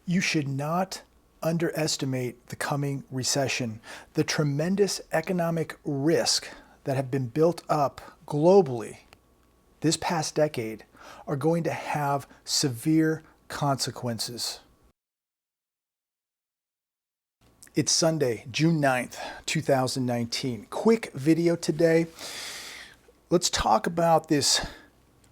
You should not underestimate the coming recession. The tremendous economic risk that have been built up globally this past decade are going to have severe consequences. It's Sunday, June 9th, 2019. Quick video today. Let's talk about this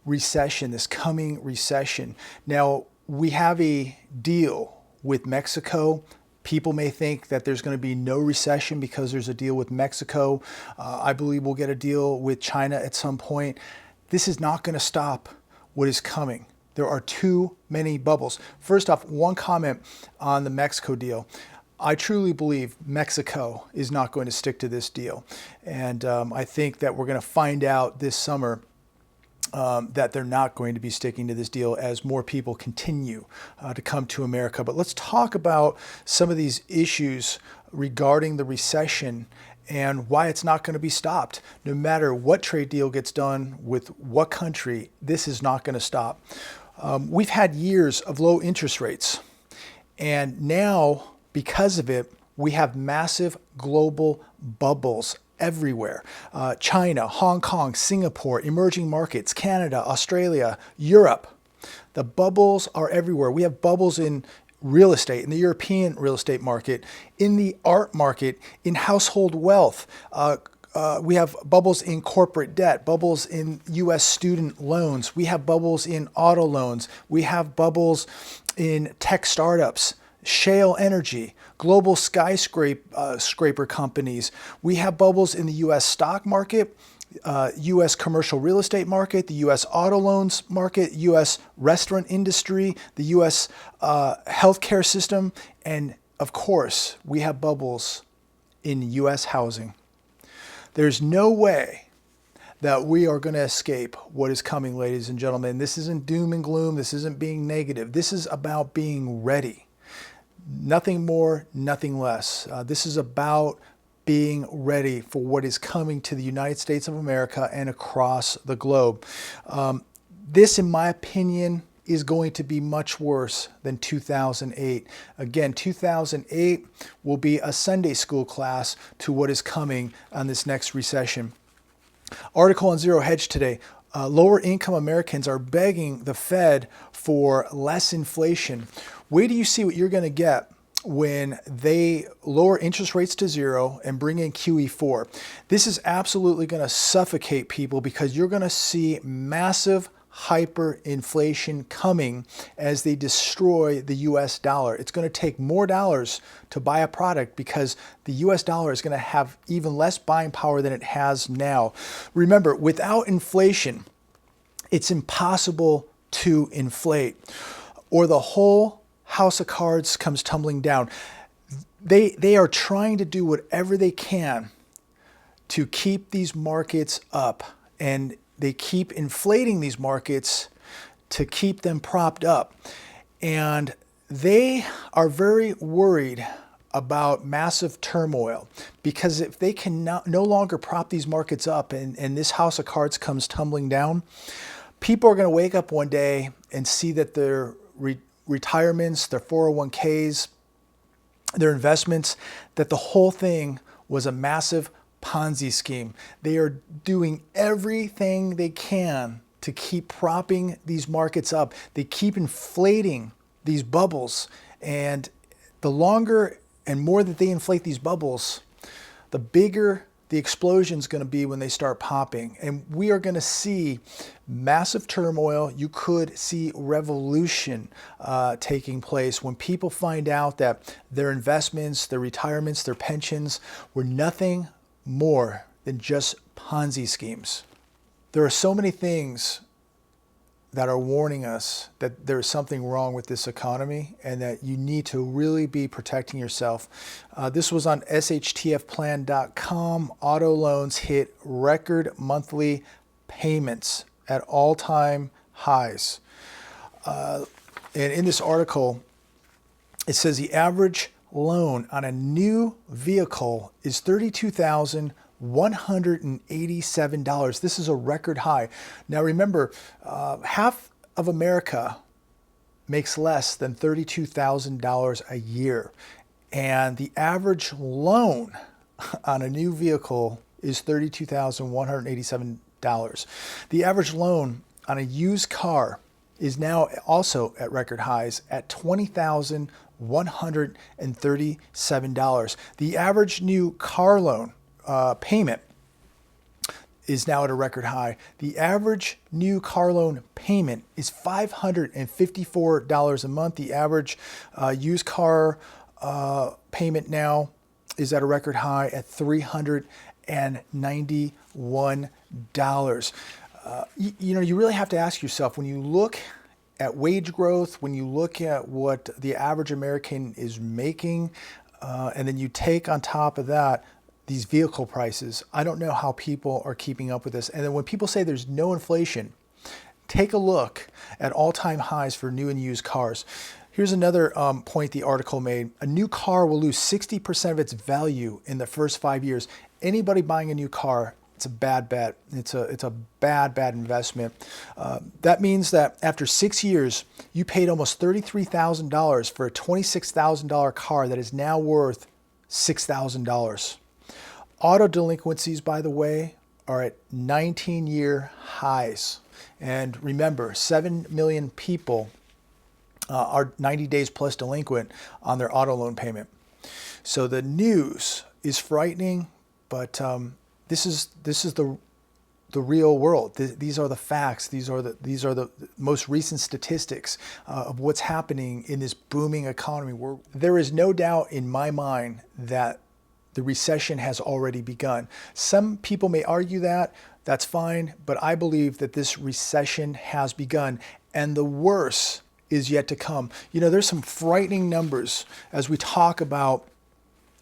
recession, this coming recession. Now, we have a deal with Mexico. People may think that there's going to be no recession because there's a deal with Mexico. I believe we'll get a deal with China at some point. This is not going to stop what is coming. There are too many bubbles. First off, one comment on the Mexico deal. I truly believe Mexico is not going to stick to this deal. And I think that we're going to find out this summer that they're not going to be sticking to this deal as more people continue to come to America. But let's talk about some of these issues regarding the recession and why it's not going to be stopped. No matter what trade deal gets done with what country, this is not going to stop. We've had years of low interest rates, and now because of it, we have massive global bubbles everywhere. China, Hong Kong, Singapore, emerging markets, Canada, Australia, Europe. The bubbles are everywhere. We have bubbles in real estate, in the European real estate market, in the art market, in household wealth. We have bubbles in corporate debt, bubbles in U.S. student loans. We have bubbles in auto loans. We have bubbles in tech startups, shale energy, global skyscraper companies. We have bubbles in the U.S. stock market, U.S. commercial real estate market, the U.S. auto loans market, U.S. restaurant industry, the U.S. Healthcare system, and of course, we have bubbles in U.S. housing. There's no way that we are going to escape what is coming, ladies and gentlemen. This isn't doom and gloom. This isn't being negative. This is about being ready. Nothing more, nothing less. This is about being ready for what is coming to the United States of America and across the globe. This, in my opinion, is going to be much worse than 2008. Again, 2008 will be a Sunday school class to what is coming on this next recession. Article on Zero Hedge today. Lower income Americans are begging the Fed for less inflation. Wait till you see what you're going to get when they lower interest rates to zero and bring in QE4. This is absolutely going to suffocate people because you're going to see massive hyperinflation coming as they destroy the US dollar. It's going to take more dollars to buy a product because the US dollar is going to have even less buying power than it has now. Remember, without inflation, it's impossible to inflate, or the whole house of cards comes tumbling down. They are trying to do whatever they can to keep these markets up, and they keep inflating these markets to keep them propped up. And they are very worried about massive turmoil, because if they can no longer prop these markets up and this house of cards comes tumbling down, people are going to wake up one day and see that their retirements, their 401ks, their investments, that the whole thing was a massive Ponzi scheme. They are doing everything they can to keep propping these markets up. They keep inflating these bubbles, and the longer and more that they inflate these bubbles, the bigger the explosion is going to be when they start popping. And we are going to see massive turmoil. You could see revolution taking place when people find out that their investments, their retirements, their pensions were nothing more than just Ponzi schemes. There are so many things that are warning us that there's something wrong with this economy and that you need to really be protecting yourself. This was on shtfplan.com. Auto loans hit record monthly payments at all-time highs. And in this article, it says the average loan on a new vehicle is $32,187. This is a record high. Now remember, half of America makes less than $32,000 a year. And the average loan on a new vehicle is $32,187. The average loan on a used car is now also at record highs at $20,137. The average new car loan payment is now at a record high. The average new car loan payment is $554 a month. The average used car payment now is at a record high at $391. You really have to ask yourself, when you look at wage growth, when you look at what the average American is making, and then you take on top of that these vehicle prices, I don't know how people are keeping up with this. And then when people say there's no inflation, take a look at all-time highs for new and used cars. Here's another point the article made. A new car will lose 60% of its value in the first 5 years. Anybody buying a new car, it's a bad bet. It's a bad investment. That means that after 6 years, you paid almost $33,000 for a $26,000 car that is now worth $6,000. Auto delinquencies, by the way, are at 19-year highs. And remember, 7 million people are 90 days plus delinquent on their auto loan payment. So the news is frightening, but this is the real world. These are the facts. These are the most recent statistics of what's happening in this booming economy. There is no doubt in my mind that the recession has already begun. Some people may argue that. That's fine, but I believe that this recession has begun, and the worst is yet to come. There's some frightening numbers as we talk about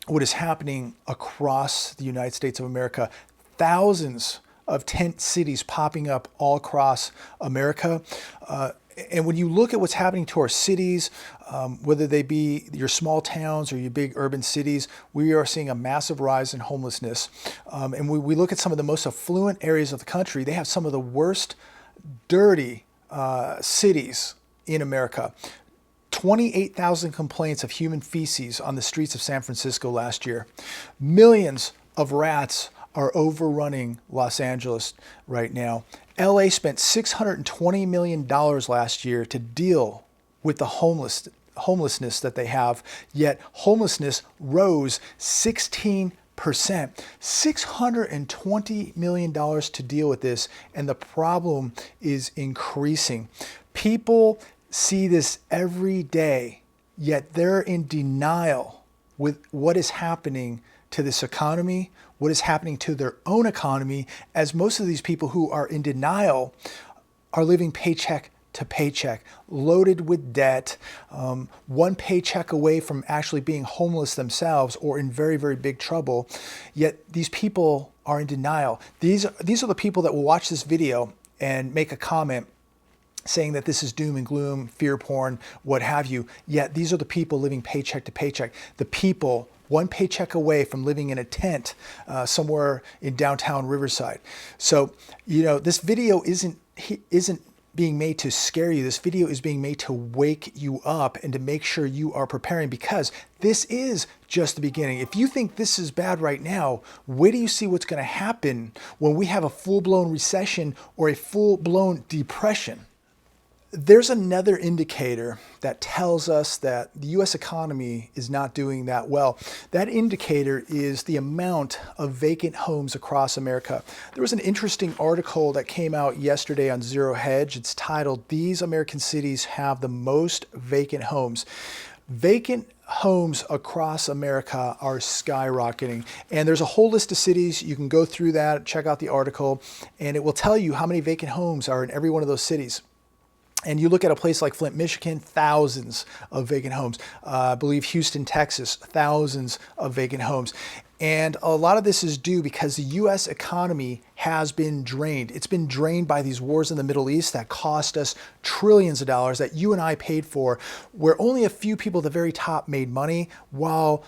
what is happening across the United States of America. Thousands of tent cities popping up all across America. And when you look at what's happening to our cities, whether they be your small towns or your big urban cities, we are seeing a massive rise in homelessness. And we look at some of the most affluent areas of the country, they have some of the worst dirty cities in America. 28,000 complaints of human feces on the streets of San Francisco last year. Millions of rats are overrunning Los Angeles right now. LA spent $620 million last year to deal with the homelessness that they have, yet homelessness rose 16%. $620 million to deal with this, and the problem is increasing. People see this every day, yet they're in denial with what is happening to this economy, what is happening to their own economy, as most of these people who are in denial are living paycheck to paycheck, loaded with debt, one paycheck away from actually being homeless themselves or in very, very big trouble. Yet these people are in denial. These are the people that will watch this video and make a comment saying that this is doom and gloom, fear porn, what have you. Yet these are the people living paycheck to paycheck. The people one paycheck away from living in a tent somewhere in downtown Riverside. So, this video isn't being made to scare you. This video is being made to wake you up and to make sure you are preparing, because this is just the beginning. If you think this is bad right now, wait till you see what's going to happen when we have a full-blown recession or a full-blown depression. There's another indicator that tells us that the U.S. economy is not doing that well. That indicator is the amount of vacant homes across America. There was an interesting article that came out yesterday on Zero Hedge. It's titled, "These American Cities Have the Most Vacant Homes." Vacant homes across America are skyrocketing. And there's a whole list of cities. You can go through that, check out the article, and it will tell you how many vacant homes are in every one of those cities. And you look at a place like Flint, Michigan, thousands of vacant homes. I believe Houston, Texas, thousands of vacant homes. And a lot of this is due because the U.S. economy has been drained. It's been drained by these wars in the Middle East that cost us trillions of dollars that you and I paid for, where only a few people at the very top made money while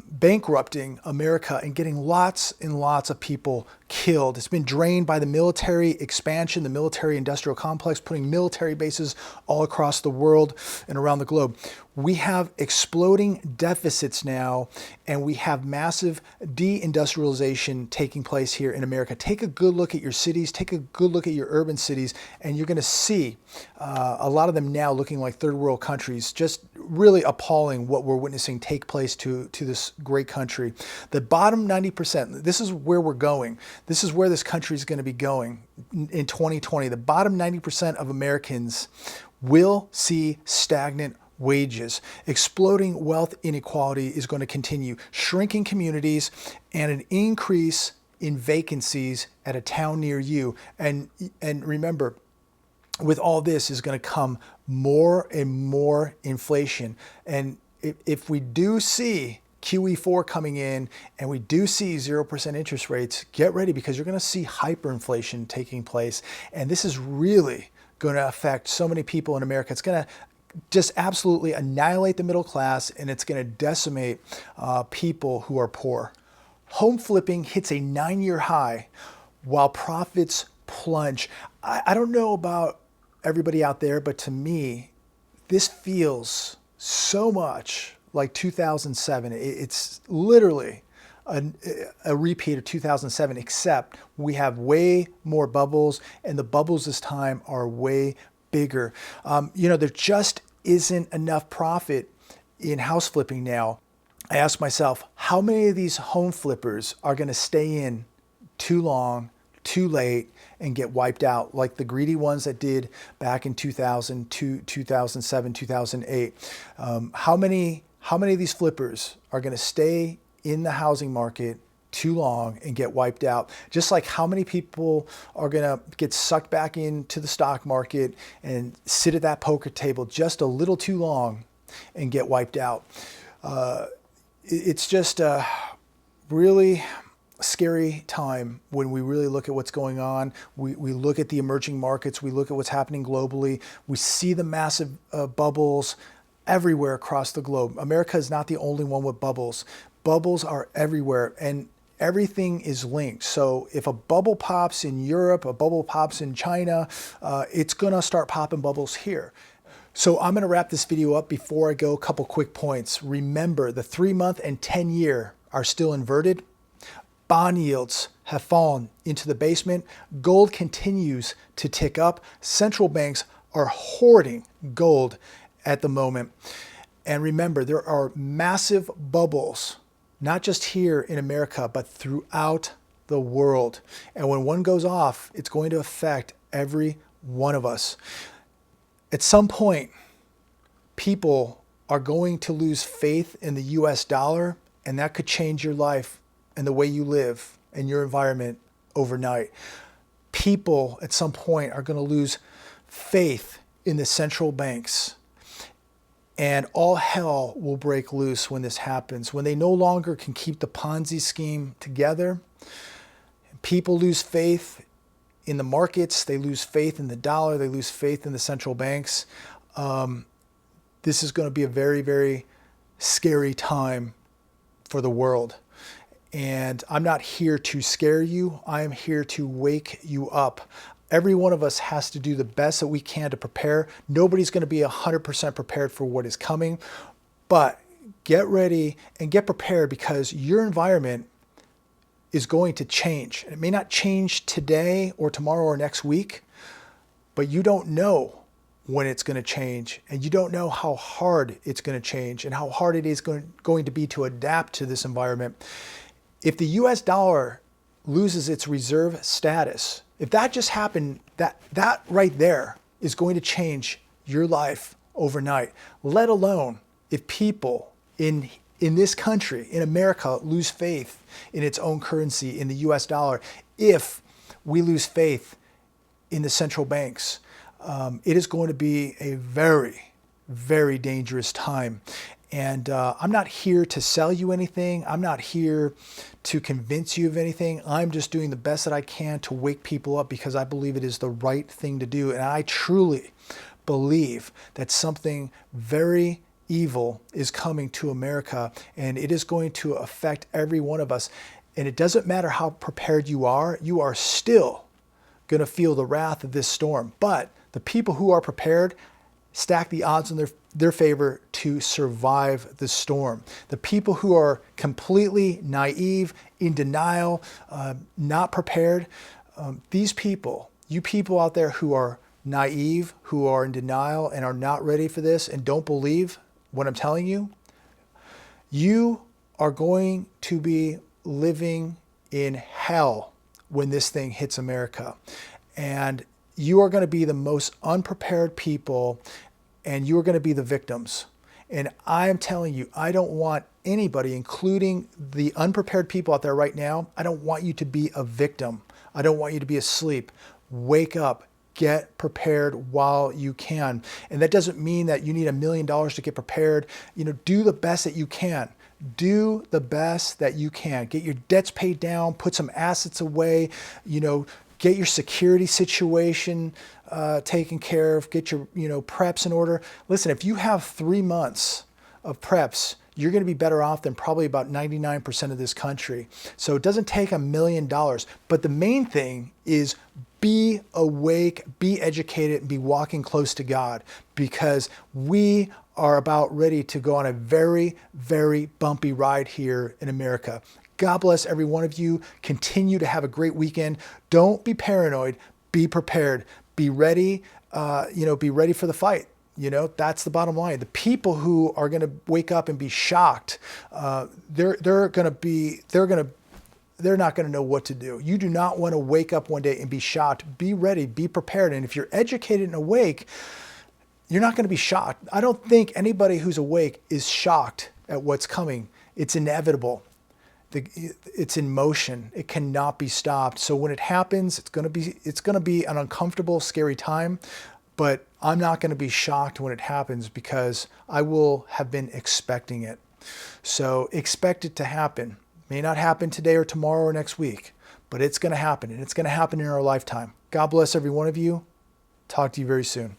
bankrupting America and getting lots and lots of people killed. It's been drained by the military expansion, the military industrial complex, putting military bases all across the world and around the globe. We have exploding deficits now, and we have massive deindustrialization taking place here in America. Take a good look at your cities, take a good look at your urban cities, and you're going to see a lot of them now looking like third world countries. Just really appalling what we're witnessing take place to this great country. The bottom 90%, this is where we're going. This is where this country is going to be going in 2020. The bottom 90% of Americans will see stagnant wages. Exploding wealth inequality is going to continue. Shrinking communities and an increase in vacancies at a town near you. And remember, with all this is going to come more and more inflation. And if we do see QE4 coming in and we do see 0% interest rates, get ready because you're going to see hyperinflation taking place. And this is really going to affect so many people in America. It's going to just absolutely annihilate the middle class, and it's going to decimate people who are poor. Home flipping hits a 9-year high while profits plunge. I don't know about everybody out there, but to me, this feels so much like 2007. It's literally a repeat of 2007, except we have way more bubbles, and the bubbles this time are way bigger. There just isn't enough profit in house flipping now. I ask myself, how many of these home flippers are going to stay in too long, too late, and get wiped out like the greedy ones that did back in 2000, 2007, 2008? How many of these flippers are going to stay in the housing market too long and get wiped out? Just like how many people are going to get sucked back into the stock market and sit at that poker table just a little too long and get wiped out. It's just a really scary time when we really look at what's going on. We look at the emerging markets. We look at what's happening globally. We see the massive bubbles everywhere across the globe. America is not the only one with bubbles. Bubbles are everywhere, and everything is linked. So if a bubble pops in Europe, a bubble pops in China, it's going to start popping bubbles here. So I'm going to wrap this video up. Before I go, a couple quick points. Remember, the 3-month and 10-year are still inverted. Bond yields have fallen into the basement. Gold continues to tick up. Central banks are hoarding gold at the moment. And remember, there are massive bubbles, not just here in America, but throughout the world. And when one goes off, it's going to affect every one of us. At some point, people are going to lose faith in the US dollar, and that could change your life and the way you live and your environment overnight. People at some point are going to lose faith in the central banks. And all hell will break loose when this happens. When they no longer can keep the Ponzi scheme together, people lose faith in the markets, they lose faith in the dollar, they lose faith in the central banks. This is going to be a very, very scary time for the world. And I'm not here to scare you. I am here to wake you up. Every one of us has to do the best that we can to prepare. Nobody's going to be 100% prepared for what is coming, but get ready and get prepared because your environment is going to change. It may not change today or tomorrow or next week, but you don't know when it's going to change, and you don't know how hard it's going to change and how hard it is going to be to adapt to this environment. If the US dollar loses its reserve status, if that just happened, that right there is going to change your life overnight, let alone if people in this country, in America, lose faith in its own currency, in the US dollar. If we lose faith in the central banks, it is going to be a very, very dangerous time. And I'm not here to sell you anything. I'm not here to convince you of anything. I'm just doing the best that I can to wake people up because I believe it is the right thing to do. And I truly believe that something very evil is coming to America, and it is going to affect every one of us. And it doesn't matter how prepared you are still going to feel the wrath of this storm. But the people who are prepared stack the odds in their favor to survive the storm. The people who are completely naive, in denial, not prepared, these people, you people out there who are naive, who are in denial and are not ready for this and don't believe what I'm telling you, you are going to be living in hell when this thing hits America. And you are going to be the most unprepared people, and you are going to be the victims. And I'm telling you, I don't want anybody, including the unprepared people out there right now, I don't want you to be a victim. I don't want you to be asleep. Wake up. Get prepared while you can. And that doesn't mean that you need $1 million to get prepared. Do the best that you can. Do the best that you can. Get your debts paid down, put some assets away, get your security situation taken care of, get your preps in order. Listen, if you have 3 months of preps, you're going to be better off than probably about 99% of this country. So it doesn't take $1 million. But the main thing is be awake, be educated, and be walking close to God, because we are about ready to go on a very, very bumpy ride here in America. God bless every one of you. Continue to have a great weekend. Don't be paranoid. Be prepared. Be ready. Be ready for the fight. That's the bottom line. The people who are going to wake up and be shocked, they're not going to know what to do. You do not want to wake up one day and be shocked. Be ready. Be prepared. And if you're educated and awake, you're not going to be shocked. I don't think anybody who's awake is shocked at what's coming. It's inevitable. It's in motion. It cannot be stopped. So when it happens, it's going to be an uncomfortable, scary time. But I'm not going to be shocked when it happens because I will have been expecting it. So expect it to happen. May not happen today or tomorrow or next week, but it's going to happen, and it's going to happen in our lifetime. God bless every one of you. Talk to you very soon.